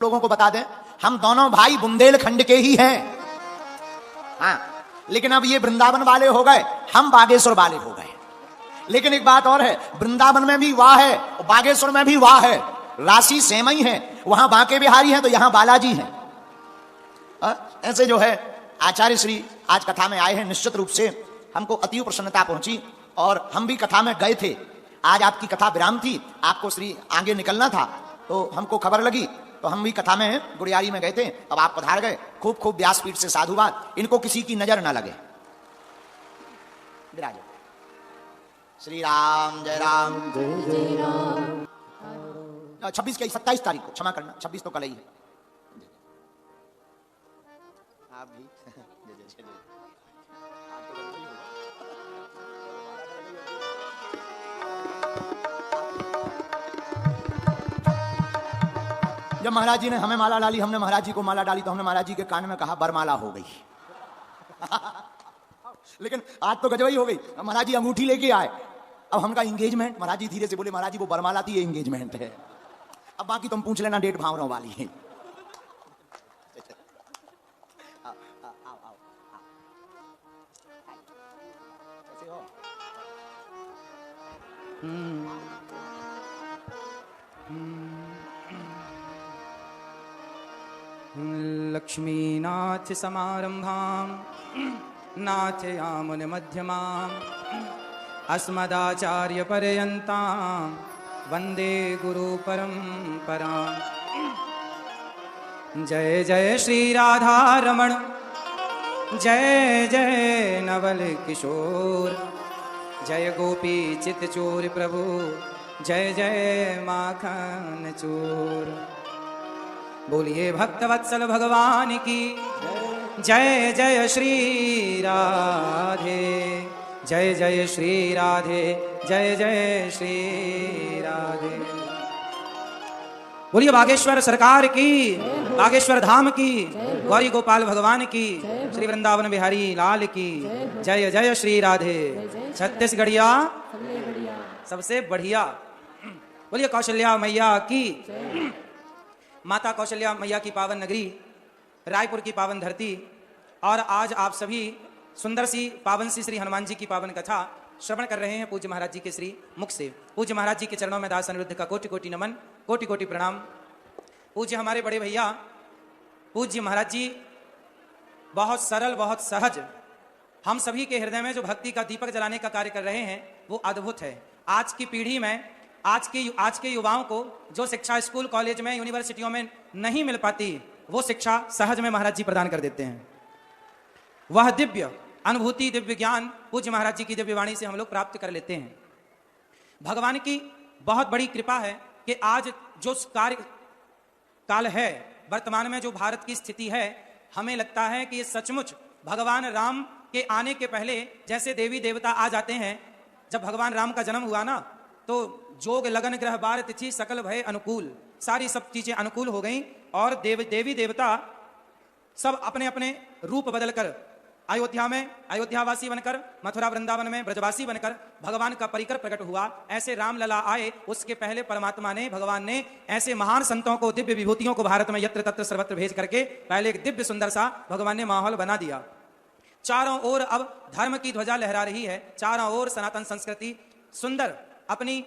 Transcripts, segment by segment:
लोगों को बता दें, हम दोनों भाई बुंदेलखंड के ही हैं। हाँ, लेकिन अब ये वृंदावन वाले हो गए, हम बागेश्वर वाले हो गए। लेकिन एक बात और है, वृंदावन में भी वाह है और बागेश्वर में भी वाह है, राशि सेम ही है। वहां बांके बिहारी है तो यहां बालाजी है। ऐसे जो है आचार्य श्री आज कथा में आए हैं, निश्चित रूप से हमको अति प्रसन्नता पहुंची और हम भी कथा में गए थे। आज आपकी कथा विराम थी, आपको श्री आगे निकलना था, तो हमको खबर लगी तो हम भी कथा में गुड़ियारी में गए थे। अब आप पधार गए, खूब खूब व्यासपीठ से साधुवाद, इनको किसी की नजर ना लगे। विराजो। श्री राम जय राम जय जय राम। 26 की 27 तारीख को, क्षमा करना 26 तो कल ही है। आप भी जब महाराज जी ने हमें माला डाली, हमने महाराज जी को माला डाली, तो हमने महाराज जी के कान में कहा बरमाला हो गई। लेकिन आज तो गजबी हो गई, महाराज जी अंगूठी लेके आए। अब हमका एंगेजमेंट, महाराज जी धीरे से बोले महाराज जी वो बरमाला थी, ये एंगेजमेंट है। अब बाकी तुम पूछ लेना, डेट भावरों वाली है। लक्ष्मीनाथ समारंभां नाथयामुन मध्यमाम् अस्मदाचार्य पर्यन्तां वन्दे गुरु परम्पराम्। जय जय श्री राधा रमण, जय जय नवल किशोर, जय गोपी चित्तचोर प्रभु, जय जय माखन चोर। बोलिए भक्तवत्सल भगवान की जय जय श्री राधे, जय जय श्री राधे, जय जय श्री राधे। बोलिए बागेश्वर सरकार की, बागेश्वर धाम की, गौरी गोपाल भगवान की, श्री वृंदावन बिहारी लाल की जय जय श्री राधे। छत्तीसगढ़िया सबसे बढ़िया। बोलिए कौशल्या मैया की, माता कौशल्या मैया की पावन नगरी, रायपुर की पावन धरती। और आज आप सभी सुंदर सी पावन सी श्री हनुमान जी की पावन कथा श्रवण कर रहे हैं पूज्य महाराज जी के श्री मुख से। पूज्य महाराज जी के चरणों में दास अनिरुद्ध का कोटि कोटि नमन, कोटि कोटि प्रणाम। पूज्य हमारे बड़े भैया पूज्य महाराज जी बहुत सरल, बहुत सहज, हम सभी के हृदय में जो भक्ति का दीपक जलाने का कार्य कर रहे हैं वो अद्भुत है। आज की पीढ़ी में, आज के युवाओं को जो शिक्षा स्कूल कॉलेज में यूनिवर्सिटियों में नहीं मिल पाती, वो शिक्षा सहज में महाराज जी प्रदान कर देते हैं। वह दिव्य अनुभूति, दिव्य ज्ञान पूज्य महाराज जी की दिव्य वाणी से हम लोग प्राप्त कर लेते हैं। भगवान की बहुत बड़ी कृपा है कि आज जो कार्य काल है, वर्तमान में जो भारत की स्थिति है, हमें लगता है कि ये सचमुच भगवान राम के आने के पहले जैसे देवी देवता आ जाते हैं। जब भगवान राम का जन्म हुआ ना, तो जोग लगन ग्रह बार तिथि सकल भय अनुकूल, सारी सब चीजें अनुकूल हो गई और देवी देवता सब अपने अपने रूप बदलकर अयोध्या में अयोध्यावासी बनकर, मथुरा वृंदावन में ब्रजवासी बनकर भगवान का परिकर प्रकट हुआ। ऐसे रामलला आए, उसके पहले परमात्मा ने, भगवान ने ऐसे महान संतों को, दिव्य विभूतियों को भारत में यत्र तत्र सर्वत्र भेज करके पहले एक दिव्य सुंदर सा भगवान ने माहौल बना दिया। चारों ओर अब धर्म की ध्वजा लहरा रही है, चारों ओर सनातन संस्कृति सुंदर अपनी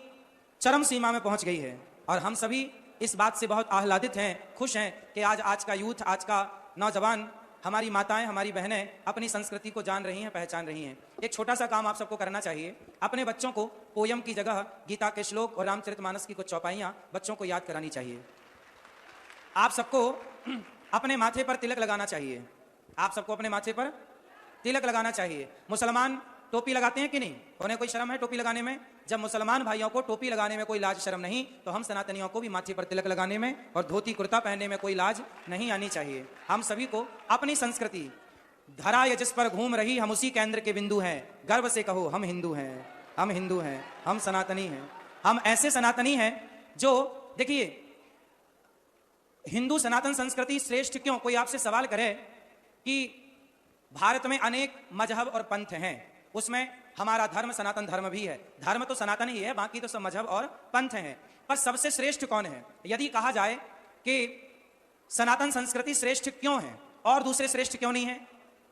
चरम सीमा में पहुंच गई है। और हम सभी इस बात से बहुत आह्लादित हैं, खुश हैं कि आज का यूथ, आज का नौजवान, हमारी माताएं, हमारी बहनें अपनी संस्कृति को जान रही हैं, पहचान रही हैं। एक छोटा सा काम आप सबको करना चाहिए, अपने बच्चों को पोयम की जगह गीता के श्लोक और रामचरितमानस की कुछ चौपाइयां बच्चों को याद करानी चाहिए। आप सबको अपने माथे पर तिलक लगाना चाहिए, आप सबको अपने माथे पर तिलक लगाना चाहिए। मुसलमान टोपी लगाते हैं कि नहीं? उन्हें कोई शर्म है टोपी लगाने में? जब मुसलमान भाइयों को टोपी लगाने में कोई लाज शर्म नहीं, तो हम सनातनियों को भी माथे पर तिलक लगाने में और धोती कुर्ता पहनने में कोई लाज नहीं आनी चाहिए। हम सभी को अपनी संस्कृति, धरा ये जिस पर घूम रही, हम उसी केंद्र के बिंदु हैं, गर्व से कहो हम हिंदू हैं, हम हिंदू हैं, हम सनातनी हैं। हम ऐसे सनातनी हैं जो, देखिए, हिंदू सनातन संस्कृति श्रेष्ठ क्यों? कोई आपसे सवाल करे कि भारत में अनेक मजहब और पंथ हैं, उसमें हमारा धर्म सनातन धर्म भी है। धर्म तो सनातन ही है, बाकी तो सब मजहब और पंथ हैं, पर सबसे श्रेष्ठ कौन है? यदि कहा जाए कि सनातन संस्कृति श्रेष्ठ क्यों है और दूसरे श्रेष्ठ क्यों नहीं है?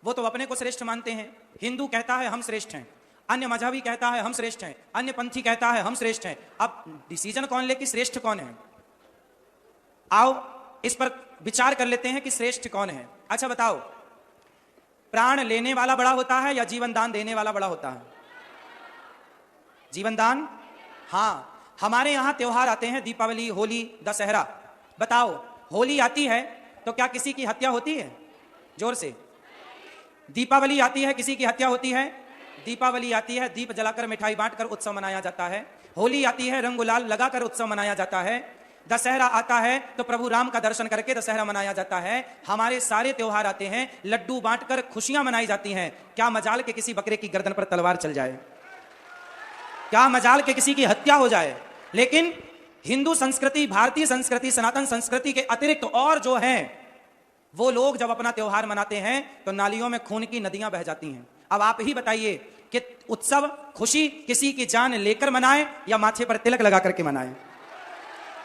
वो तो अपने को श्रेष्ठ मानते हैं। हिंदू कहता है हम श्रेष्ठ हैं, अन्य मजहबी कहता है हम श्रेष्ठ हैं, अन्य पंथी कहता है हम श्रेष्ठ हैं। अब डिसीजन कौन ले कि श्रेष्ठ कौन है? आओ इस पर विचार कर लेते हैं कि श्रेष्ठ कौन है। अच्छा बताओ, प्राण लेने वाला बड़ा होता है या जीवन दान देने वाला बड़ा होता है? जीवन दान। हाँ, हमारे यहां त्योहार आते हैं, दीपावली, होली, दशहरा। बताओ, होली आती है तो क्या किसी की हत्या होती है? जोर से। दीपावली आती है, किसी की हत्या होती है? दीपावली आती है, दीप जलाकर मिठाई बांटकर उत्सव मनाया जाता है। होली आती है, रंग गुलाल लगाकर उत्सव मनाया जाता है। दशहरा आता है तो प्रभु राम का दर्शन करके दशहरा मनाया जाता है। हमारे सारे त्योहार आते हैं, लड्डू बांटकर खुशियां मनाई जाती हैं। क्या मजाल के किसी बकरे की गर्दन पर तलवार चल जाए? क्या मजाल के किसी की हत्या हो जाए? लेकिन हिंदू संस्कृति, भारतीय संस्कृति, सनातन संस्कृति के अतिरिक्त और जो है, वो लोग जब अपना त्योहार मनाते हैं तो नालियों में खून की नदियां बह जाती हैं। अब आप ही बताइए कि उत्सव, खुशी किसी की जान लेकर मनाए या माथे पर तिलक लगा करके मनाए?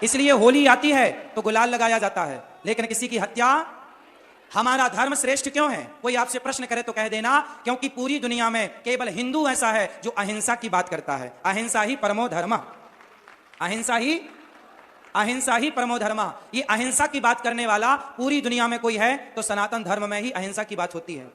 इसलिए होली आती है तो गुलाल लगाया जाता है, लेकिन किसी की हत्या। हमारा धर्म श्रेष्ठ क्यों है? कोई आपसे प्रश्न करे तो कह देना, क्योंकि पूरी दुनिया में केवल हिंदू ऐसा है जो अहिंसा की बात करता है। अहिंसा ही परमो धर्म, अहिंसा ही परमो धर्म। ये अहिंसा की बात करने वाला पूरी दुनिया में कोई है तो सनातन धर्म में ही अहिंसा की बात होती है।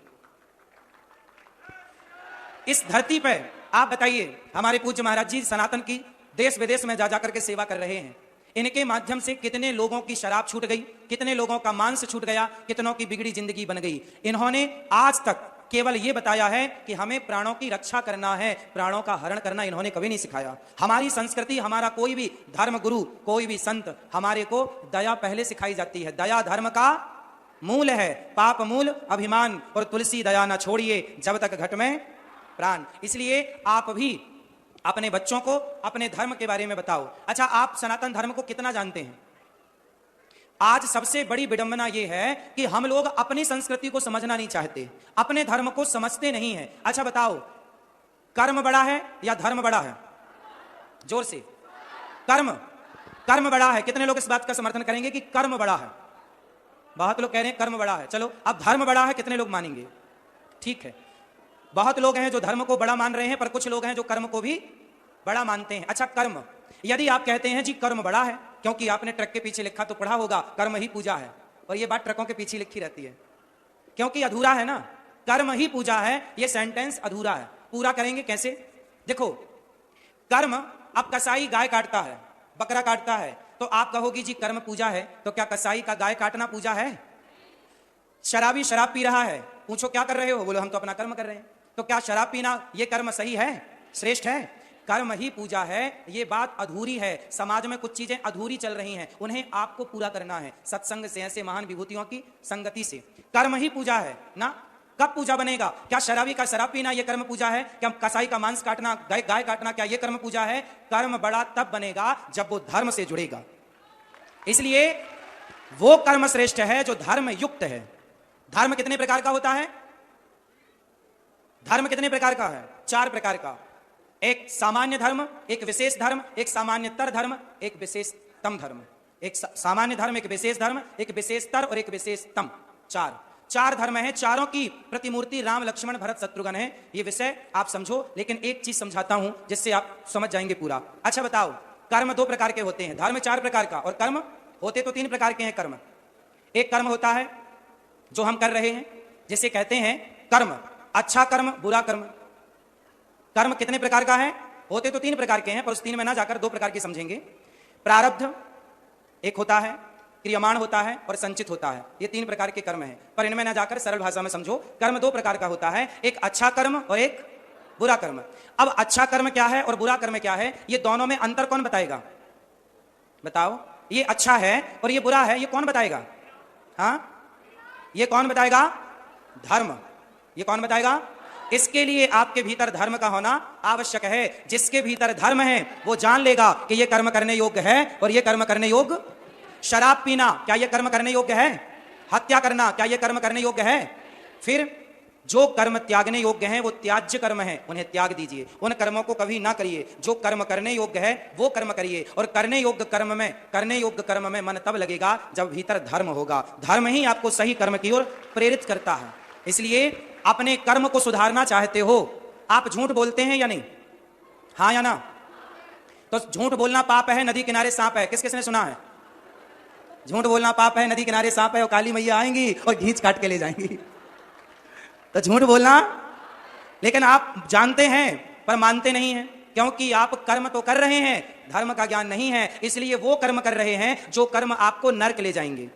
इस धरती पर आप बताइए, हमारे पूज्य महाराज जी सनातन की देश विदेश में जा जाकर के सेवा कर रहे हैं। इनके माध्यम से कितने लोगों की शराब छूट गई, कितने लोगों का मांस छूट गया, कितनों की बिगड़ी जिंदगी बन गई। इन्होंने आज तक केवल ये बताया है कि हमें प्राणों की रक्षा करना है, प्राणों का हरण करना इन्होंने कभी नहीं सिखाया। हमारी संस्कृति, हमारा कोई भी धर्म गुरु, कोई भी संत हमारे को दया पहले सिखाई जाती है। दया धर्म का मूल है, पाप मूल अभिमान, और तुलसी दया ना छोड़िए जब तक घट में प्राण। इसलिए आप भी अपने बच्चों को अपने धर्म के बारे में बताओ। अच्छा, आप सनातन धर्म को कितना जानते हैं? आज सबसे बड़ी विडंबना यह है कि हम लोग अपनी संस्कृति को समझना नहीं चाहते, अपने धर्म को समझते नहीं है। अच्छा बताओ, कर्म बड़ा है या धर्म बड़ा है? जोर से। कर्म बड़ा है। कितने लोग इस बात का समर्थन करेंगे कि कर्म बड़ा है? बहुत लोग कह रहे हैं कर्म बड़ा है। चलो, अब धर्म बड़ा है, कितने लोग मानेंगे? ठीक है, बहुत लोग हैं जो धर्म को बड़ा मान रहे हैं, पर कुछ लोग हैं जो कर्म को भी बड़ा मानते हैं। अच्छा, कर्म, यदि आप कहते हैं जी कर्म बड़ा है, क्योंकि आपने ट्रक के पीछे लिखा तो पढ़ा होगा कर्म ही पूजा है, और ये बात ट्रकों के पीछे लिखी रहती है, क्योंकि अधूरा है ना, कर्म ही पूजा है, ये सेंटेंस अधूरा है। पूरा करेंगे कैसे? देखो, कर्म, अब कसाई गाय काटता है, बकरा काटता है, तो आप कहोगी जी कर्म पूजा है, तो क्या कसाई का गाय काटना पूजा है? शराबी शराब पी रहा है, पूछो क्या कर रहे हो? बोलो हम तो अपना कर्म कर रहे हैं। तो क्या शराब पीना ये कर्म सही है, श्रेष्ठ है? कर्म ही पूजा है। ये बात अधूरी है। समाज में कुछ चीजें अधूरी चल रही हैं, उन्हें आपको पूरा करना है सत्संग से, ऐसे महान विभूतियों की संगति से। कर्म ही पूजा है ना। कब पूजा बनेगा? क्या शराबी का शराब पीना ये कर्म पूजा है? क्या कसाई का मांस काटना, गाय काटना, क्या ये कर्म पूजा है? कर्म बड़ा तब बनेगा जब वो धर्म से जुड़ेगा। इसलिए वो कर्म श्रेष्ठ है जो धर्म युक्त है। धर्म कितने प्रकार का होता है? धर्म कितने प्रकार का है? 4 प्रकार का। एक सामान्य धर्म, एक विशेष धर्म, एक सामान्यतर धर्म, एक विशेषतम धर्म। एक सामान्य धर्म, एक विशेष धर्म, एक विशेषतर और एक विशेषतम। 4 धर्म है। चारों की प्रतिमूर्ति राम, लक्ष्मण, भरत, शत्रुघ्न है। ये विषय आप समझो, लेकिन एक चीज समझाता हूं जिससे आप समझ जाएंगे पूरा। अच्छा बताओ, कर्म 2 प्रकार के होते हैं, धर्म 4 प्रकार का, और कर्म होते तो 3 प्रकार के हैं। कर्म, एक कर्म होता है जो हम कर रहे हैं, जिसे कहते हैं कर्म, अच्छा कर्म, बुरा कर्म। कर्म कितने प्रकार का है? होते तो 3 प्रकार के हैं, पर उस 3 में ना जाकर 2 प्रकार के समझेंगे। प्रारब्ध एक होता है, क्रियमाण होता है और संचित होता है। ये 3 प्रकार के कर्म हैं, पर इनमें ना जाकर सरल भाषा में समझो। कर्म 2 प्रकार का होता है, एक अच्छा कर्म और एक बुरा कर्म। अब अच्छा कर्म क्या है और बुरा कर्म क्या है, ये दोनों में अंतर कौन बताएगा? बताओ, ये अच्छा है और ये बुरा है, ये कौन बताएगा? हाँ, ये कौन बताएगा? धर्म। ये कौन बताएगा? इसके लिए आपके भीतर धर्म का होना आवश्यक है। जिसके भीतर धर्म है वो जान लेगा कि ये कर्म करने योग्य है और ये कर्म करने योग्य। शराब पीना, क्या ये कर्म करने योग्य है? हत्या करना, क्या ये कर्म करने योग्य है? फिर जो कर्म त्यागने योग्य हैं वो त्याज्य कर्म हैं, उन्हें त्याग दीजिए। उन कर्मों को कभी ना करिए। जो कर्म करने योग्य है वो कर्म करिए। और करने योग्य कर्म में मन तब लगेगा जब भीतर धर्म होगा। धर्म ही आपको सही कर्म की ओर प्रेरित करता है। इसलिए अपने कर्म को सुधारना चाहते हो, आप झूठ बोलते हैं या नहीं? हाँ या ना? तो झूठ बोलना पाप है, नदी किनारे सांप है, किस किसने सुना है? झूठ बोलना पाप है, नदी किनारे सांप है और काली मैया आएंगी और घींच काट के ले जाएंगी। तो झूठ बोलना, लेकिन आप जानते हैं पर मानते नहीं हैं, क्योंकि आप कर्म तो कर रहे हैं, धर्म का ज्ञान नहीं है, इसलिए वो कर्म कर रहे हैं जो कर्म आपको नरक ले जाएंगे।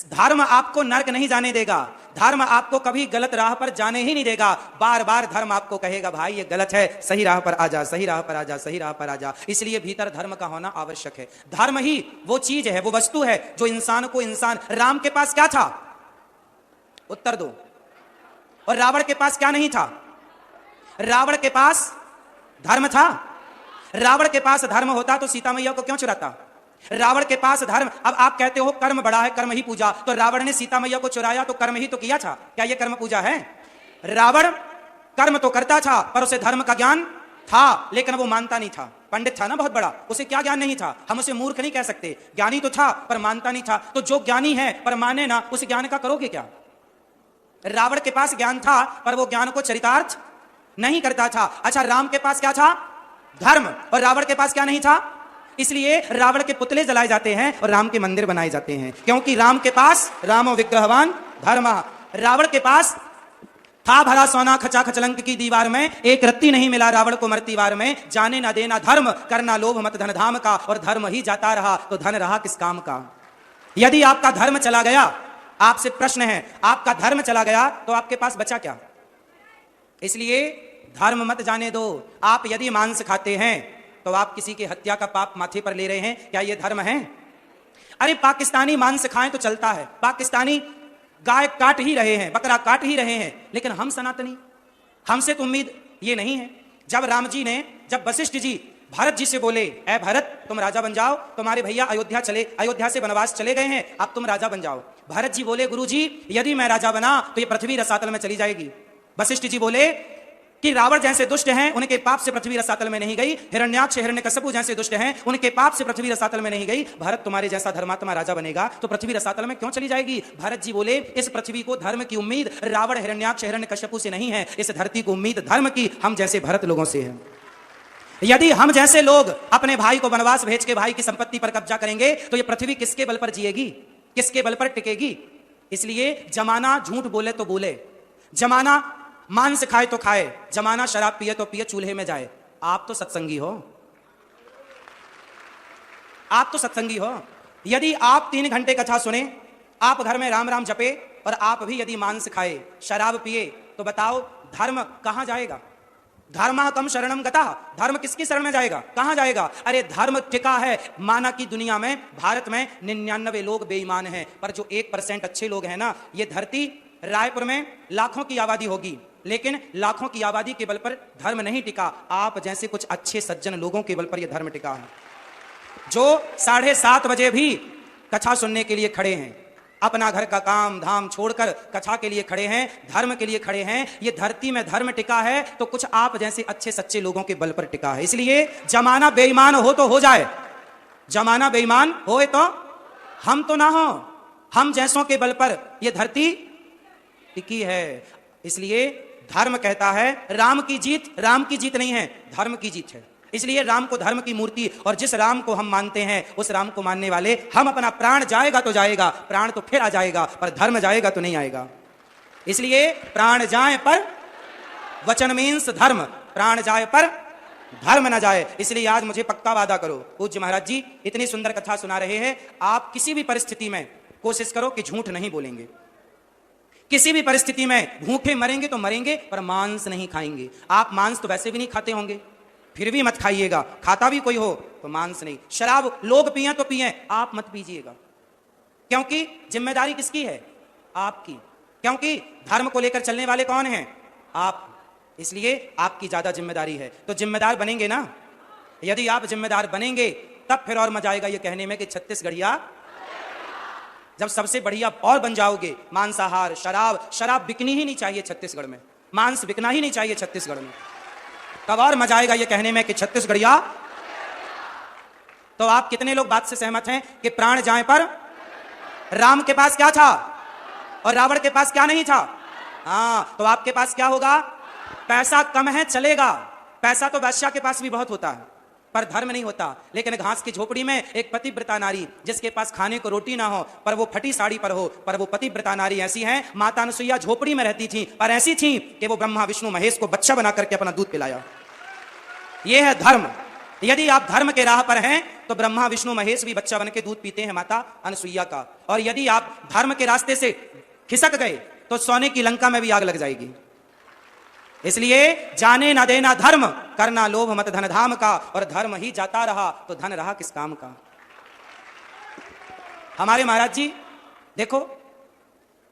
धर्म आपको नरक नहीं जाने देगा, धर्म आपको कभी गलत राह पर जाने ही नहीं देगा। बार बार धर्म आपको कहेगा भाई ये गलत है, सही राह पर आ जा, सही राह पर आ जा, सही राह पर आ जा। इसलिए भीतर धर्म का होना आवश्यक है। धर्म ही वो चीज है, वो वस्तु है जो इंसान को इंसान। राम के पास क्या था? उत्तर दो। और रावण के पास क्या नहीं था? रावण के पास धर्म था। रावण के पास धर्म होता तो सीता मैया को क्यों चुराता? रावण के पास धर्म। अब आप कहते हो कर्म बड़ा है, कर्म ही पूजा, तो रावण ने सीता मैया को चुराया तो कर्म ही तो किया था, क्या यह कर्म पूजा है? रावण कर्म तो करता था पर उसे धर्म का ज्ञान था, लेकिन वो मानता नहीं था। पंडित था ना बहुत बड़ा, उसे क्या ज्ञान नहीं था? हम उसे मूर्ख नहीं कह सकते, ज्ञानी तो था पर मानता नहीं था। तो जो ज्ञानी है पर माने ना, उस ज्ञान का करोगे क्या? रावण के पास ज्ञान था पर वो ज्ञान को चरितार्थ नहीं करता था। अच्छा, राम के पास क्या था? धर्म। और रावण के पास क्या नहीं था? इसलिए रावण के पुतले जलाए जाते हैं और राम के मंदिर बनाए जाते हैं, क्योंकि राम के पास रामो विग्रहवान धर्म। रावण के पास था भरा सोना खचा खचलंक की दीवार में, एक रत्ती नहीं मिला रावण को मरती वार में। जाने ना देना धर्म, करना लोभ मत धन धाम का, और धर्म ही जाता रहा तो धन रहा किस काम का। यदि आपका धर्म चला गया, आपसे प्रश्न है, आपका धर्म चला गया तो आपके पास बचा क्या? इसलिए धर्म मत जाने दो। आप यदि मांस खाते हैं तो आप किसी की हत्या का पाप माथे पर ले रहे हैं, क्या यह धर्म है? अरे पाकिस्तानी मांस खाएं तो चलता है, पाकिस्तानी गाय काट ही रहे हैं, बकरा काट ही रहे हैं, लेकिन हम सनातनी, हमसे तो उम्मीद ये नहीं है। जब वशिष्ठ जी भरत जी से बोले, ऐ भरत तुम राजा बन जाओ, तुम्हारे भैया अयोध्या से वनवास चले गए हैं, अब तुम राजा बन जाओ। भरत जी बोले, गुरु जी यदि मैं राजा बना तो ये पृथ्वी रसातल में चली जाएगी। वशिष्ठ जी बोले कि रावण जैसे दुष्ट हैं उनके पाप से पृथ्वी रसातल में नहीं गई, हिरण्याक्ष हिरण्यकश्यप जैसे दुष्ट हैं उनके पाप से पृथ्वी रसातल में नहीं गई। भरत तुम्हारे जैसा धर्मात्मा राजा बनेगा तो पृथ्वी रसातल में क्यों चली जाएगी? भरत जी बोले, इस पृथ्वी को धर्म की उम्मीद रावण हिरण्याक्ष हिरण्यकश्यप से नहीं है, इस धरती को उम्मीद धर्म की हम जैसे भरत लोगों से है। यदि हम जैसे लोग अपने भाई को वनवास भेज के भाई की संपत्ति पर कब्जा करेंगे तो ये पृथ्वी किसके बल पर जिएगी, किसके बल पर टिकेगी? इसलिए जमाना झूठ बोले तो बोले, जमाना मांस खाए तो खाए, जमाना शराब पिए तो पिए, चूल्हे में जाए। आप तो सत्संगी हो, आप तो सत्संगी हो। यदि आप 3 घंटे कथा सुने, आप घर में राम राम जपे और आप भी यदि मांस खाए, शराब पिए, तो बताओ धर्म कहां जाएगा? धर्म कम शरणम गता, धर्म किसकी शरण में जाएगा, कहां जाएगा? अरे धर्म टिका है। माना कि दुनिया में, भारत में 99 लोग बेईमान हैं, पर जो 1% अच्छे लोग हैं ना, ये धरती रायपुर में लाखों की आबादी होगी, लेकिन लाखों की आबादी के बल पर धर्म नहीं टिका। आप जैसे कुछ अच्छे सज्जन लोगों के बल पर यह धर्म टिका है, जो 7:30 बजे भी कथा सुनने के लिए खड़े हैं, अपना घर का काम धाम छोड़कर कथा के लिए खड़े हैं, धर्म के लिए खड़े हैं। ये धरती में धर्म टिका है तो कुछ आप जैसे अच्छे सच्चे लोगों के बल पर टिका है। इसलिए जमाना बेईमान हो तो हो जाए, जमाना बेईमान होए तो हम तो ना हो, हम जैसों के बल पर यह धरती टिकी है। इसलिए धर्म कहता है राम की जीत नहीं है, धर्म की जीत है। इसलिए राम को धर्म की मूर्ति, और जिस राम को हम मानते हैं उस राम को मानने वाले हम, अपना प्राण जाएगा तो जाएगा, प्राण तो फिर आ जाएगा, पर धर्म जाएगा तो नहीं आएगा। इसलिए प्राण जाए पर वचन मीन्स धर्म, प्राण जाए पर धर्म न जाए। इसलिए आज मुझे पक्का वादा करो, पूज्य महाराज जी इतनी सुंदर कथा सुना रहे हैं, आप किसी भी परिस्थिति में कोशिश करो कि झूठ नहीं बोलेंगे। किसी भी परिस्थिति में भूखे मरेंगे तो मरेंगे, पर मांस नहीं खाएंगे। आप मांस तो वैसे भी नहीं खाते होंगे, फिर भी मत खाइएगा। खाता भी कोई हो तो मांस नहीं। शराब लोग पिए तो पिए, आप मत पीजिएगा, क्योंकि जिम्मेदारी किसकी है? आपकी। क्योंकि धर्म को लेकर चलने वाले कौन हैं? आप। इसलिए आपकी ज्यादा जिम्मेदारी है। तो जिम्मेदार बनेंगे ना? यदि आप जिम्मेदार बनेंगे तब फिर और मजा आएगा ये कहने में कि छत्तीसगढ़िया जब सबसे बढ़िया और बन जाओगे, मांसाहार, शराब बिकनी ही नहीं चाहिए छत्तीसगढ़ में, मांस बिकना ही नहीं चाहिए छत्तीसगढ़ में। तब और मजा आएगा ये कहने में कि छत्तीसगढ़िया। तो आप कितने लोग बात से सहमत हैं कि प्राण जाए पर राम के पास क्या था और रावण के पास क्या नहीं था? हाँ, तो आपके पास क्या होगा? पैसा कम है चलेगा, पैसा तो बादशाह के पास भी बहुत होता है, पर धर्म नहीं होता। लेकिन घास की झोपड़ी में एक पतिव्रता नारी, जिसके पास खाने को रोटी ना हो, पर वो फटी साड़ी पर हो, पर वो पतिव्रता नारी ऐसी है, माता अनुसुईया झोपड़ी में रहती थी, पर ऐसी थी कि वो ब्रह्मा विष्णु महेश को बच्चा बना करके अपना दूध पिलाया। ये है धर्म। यदि आप धर्म के राह पर हैं तो ब्रह्मा विष्णु महेश भी बच्चा बन के दूध पीते हैं माता अनुसुईया का। और यदि आप धर्म के रास्ते से खिसक गए तो सोने की लंका में भी आग लग जाएगी। इसलिए जाने ना देना धर्म, करना लोभ मत धन धाम का, और धर्म ही जाता रहा तो धन रहा किस काम का। हमारे महाराज जी देखो,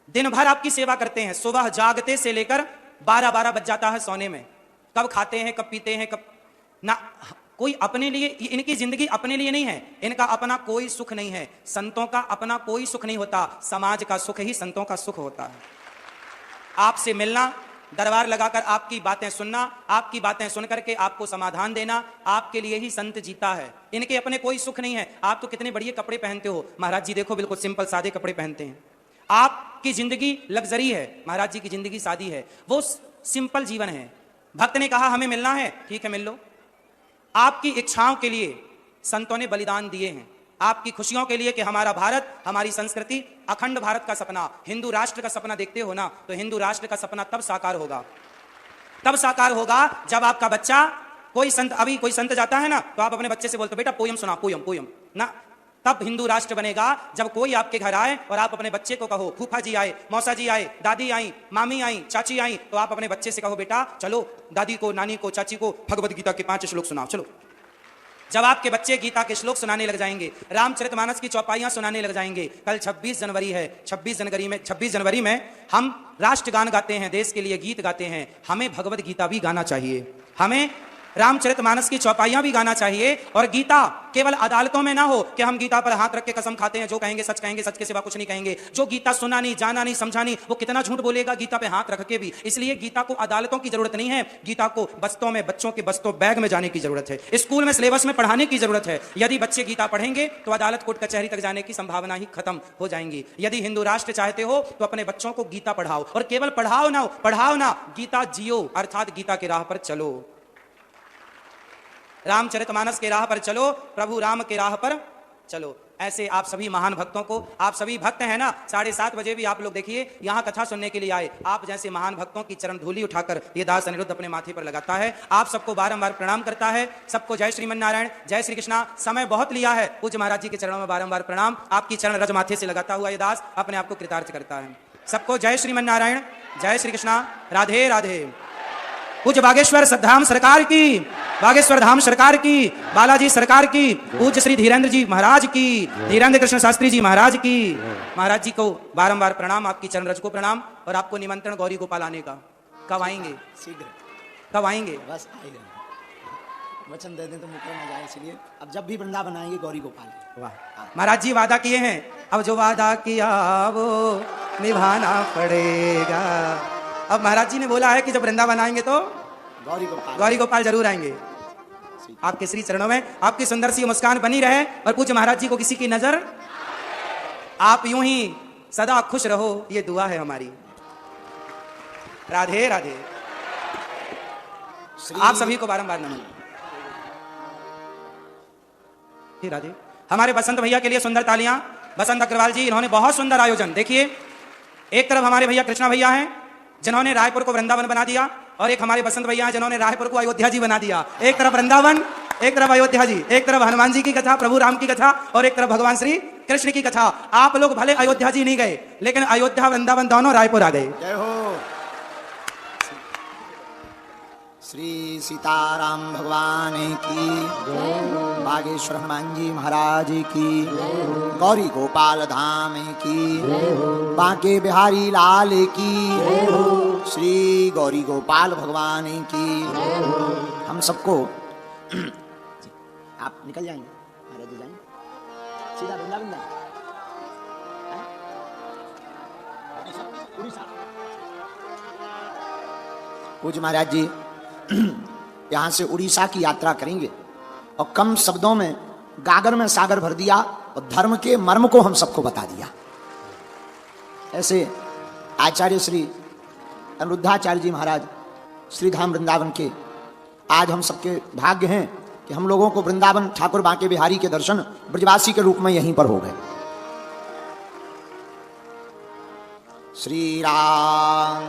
दिन भर आपकी सेवा करते हैं, सुबह जागते से लेकर 12 बज जाता है सोने में। कब खाते हैं, कब पीते हैं, कब ना, कोई अपने लिए, इनकी जिंदगी अपने लिए नहीं है, इनका अपना कोई सुख नहीं है। संतों का अपना कोई सुख नहीं होता, समाज का सुख ही संतों का सुख होता है। आपसे मिलना, दरबार लगाकर आपकी बातें सुनना, आपकी बातें सुन करके आपको समाधान देना, आपके लिए ही संत जीता है। इनके अपने कोई सुख नहीं है। आप तो कितने बढ़िया कपड़े पहनते हो महाराज जी, देखो बिल्कुल सिंपल सादे कपड़े पहनते हैं। आपकी जिंदगी लग्जरी है, महाराज जी की जिंदगी सादी है, वो सिंपल जीवन है। भक्त ने कहा हमें मिलना है, ठीक है मिल लो। आपकी इच्छाओं के लिए संतों ने बलिदान दिए हैं, आपकी खुशियों के लिए कि हमारा भारत, हमारी संस्कृति, अखंड भारत का सपना, हिंदू राष्ट्र का सपना देखते हो ना, तो हिंदू राष्ट्र का सपना तब साकार होगा, तब साकार होगा जब आपका बच्चा, कोई संत, अभी कोई संत जाता है ना तो आप अपने बच्चे से बोलते बेटा पोयम सुना, पोयम पोयम ना, तब हिंदू राष्ट्र बनेगा जब कोई आपके घर आए और आप अपने बच्चे को कहो, फूफा जी आए, मौसा जी आए, दादी आई, मामी आई, चाची आई, तो आप अपने बच्चे से कहो बेटा चलो दादी को, नानी को, चाची को भगवत गीता के 5 श्लोक सुनाओ चलो। जब आपके बच्चे गीता के श्लोक सुनाने लग जाएंगे, रामचरितमानस की चौपाइयां सुनाने लग जाएंगे, कल 26 जनवरी है, 26 जनवरी में हम राष्ट्रगान गाते हैं, देश के लिए गीत गाते हैं, हमें भगवत गीता भी गाना चाहिए, हमें रामचरितमानस की चौपाइयां भी गाना चाहिए। और गीता केवल अदालतों में ना हो कि हम गीता पर हाथ रख के कसम खाते हैं, जो कहेंगे, सच के सिवा कुछ नहीं कहेंगे। जो गीता सुना नहीं, जाना नहीं, समझा नहीं, वो कितना झूठ बोलेगा गीता पे हाथ रख के भी। इसलिए गीता को अदालतों की जरूरत नहीं है, गीता को बस्तों में, बच्चों के बस्तों बैग में जाने की जरूरत है, स्कूल में सिलेबस में पढ़ाने की जरूरत है। यदि बच्चे गीता पढ़ेंगे तो अदालत, कोर्ट कचहरी तक जाने की संभावना ही खत्म हो जाएंगी। यदि हिंदू राष्ट्र चाहते हो तो अपने बच्चों को गीता पढ़ाओ, और केवल पढ़ाओ ना, गीता जियो, अर्थात गीता की राह पर चलो, रामचरितमानस के राह पर चलो, प्रभु राम के राह पर चलो। ऐसे आप सभी महान भक्तों को, आप सभी भक्त हैं ना, 7:30 बजे भी आप लोग देखिए यहाँ कथा सुनने के लिए आए। आप जैसे महान भक्तों की चरण धूलि उठाकर ये दास अनिरुद्ध अपने माथे पर लगाता है, आप सबको बारंबार प्रणाम करता है। सबको जय श्रीमन्नारायण, जय श्री कृष्णा। समय बहुत लिया है, पूज्य महाराज जी के चरणों में बारंबार प्रणाम। आपकी चरण रज माथे से लगाता हुआ ये दास अपने आप को कृतार्थ करता है। सबको जय श्रीमन्नारायण, जय श्री कृष्णा, राधे राधे। पूज्य बागेश्वर धाम सरकार की, बागेश्वर धाम सरकार की, बालाजी सरकार की, पूज्य श्री धीरेन्द्र जी महाराज की, धीरेन्द्र कृष्ण शास्त्री जी महाराज की। महाराज जी को बारंबार प्रणाम, आपकी चरण रज को प्रणाम, और आपको निमंत्रण गौरी गोपाल आने का। कब आएंगे? शीघ्र। कब आएंगे? बस आएगा, वचन दे दें तो मुझे मजा आए, इसलिए अब जब भी वृंदावन आएंगे गौरी गोपाल। वाह, महाराज जी वादा किए हैं, अब जो वादा किया वो निभाना पड़ेगा। अब महाराज जी ने बोला है कि जब वृंदावन आएंगे तो गौरी गोपाल जरूर आएंगे। आपके श्री चरणों में आपकी सुंदर सी मुस्कान बनी रहे, और पूज्य महाराज जी को किसी की नजर, आप यूं ही सदा खुश रहो, ये दुआ है हमारी। राधे राधे। आप सभी को बारंबार नमन। राधे। हमारे बसंत भैया के लिए सुंदर तालियां। बसंत अग्रवाल जी, इन्होंने बहुत सुंदर आयोजन, देखिए एक तरफ हमारे भैया कृष्णा भैया हैं जिन्होंने रायपुर को वृंदावन बना दिया, और एक हमारे बसंत भैया हैं जिन्होंने रायपुर को अयोध्या जी बना दिया। एक तरफ वृंदावन, एक तरफ अयोध्या जी, एक तरफ हनुमान जी की कथा, प्रभु राम की कथा, और एक तरफ भगवान श्री कृष्ण की कथा। आप लोग भले अयोध्या जी नहीं गए, लेकिन अयोध्या वृंदावन दोनों रायपुर आ गए। जय हो। श्री सीताराम भगवान की, बागेश्वर हनुमान जी महाराज की, गौरी गोपाल धाम की, बांके बिहारी लाल की, श्री गौरी गोपाल भगवान की। हम सबको आप निकल जाएंगे, महाराज जी जाएंगे सीधा वृंदावन। उड़ीसा। पूज्य महाराज जी यहां से उड़ीसा की यात्रा करेंगे और कम शब्दों में गागर में सागर भर दिया और धर्म के मर्म को हम सबको बता दिया। ऐसे आचार्य श्री अनिरुद्धाचार्य जी महाराज श्रीधाम वृंदावन के आज हम सबके भाग्य हैं कि हम लोगों को वृंदावन ठाकुर बांके बिहारी के दर्शन ब्रजवासी के रूप में यहीं पर हो गए। श्री राम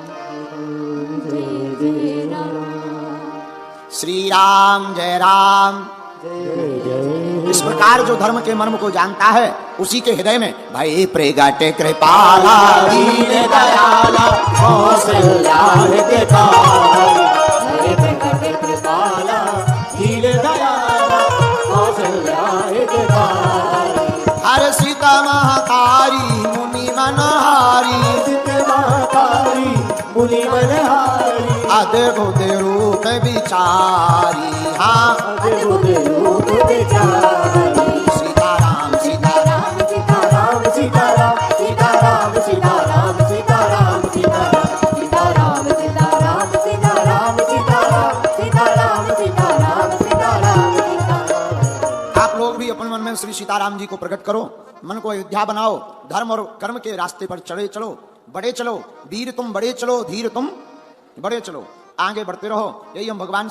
श्री राम जय राम। इस प्रकार जो धर्म के मर्म को जानता है उसी के हृदय में भाई प्रगट कृपाला दीन दयाला कौशल्या के कृपाला दीन दयाला कौशल्या के हर सीता महाकारी मुनि मनहारी सीता महाकारी मुनि मनहारी अद्भुत रूप विचारी। हाँ अद्भुत रूप विचारी। सीताराम सीताराम सीताराम सीताराम सीताराम सीताराम सीताराम सीताराम सीताराम सीताराम सीताराम सीताराम सीताराम सीताराम सीताराम। आप लोग भी अपने मन में श्री सीताराम जी को प्रकट करो, मन को अयोध्या बनाओ, धर्म और कर्म के रास्ते पर चलो, बड़े चलो, वीर तुम बड़े चलो, धीर तुम बड़े चलो, आगे बढ़ते रहो। यही हम भगवान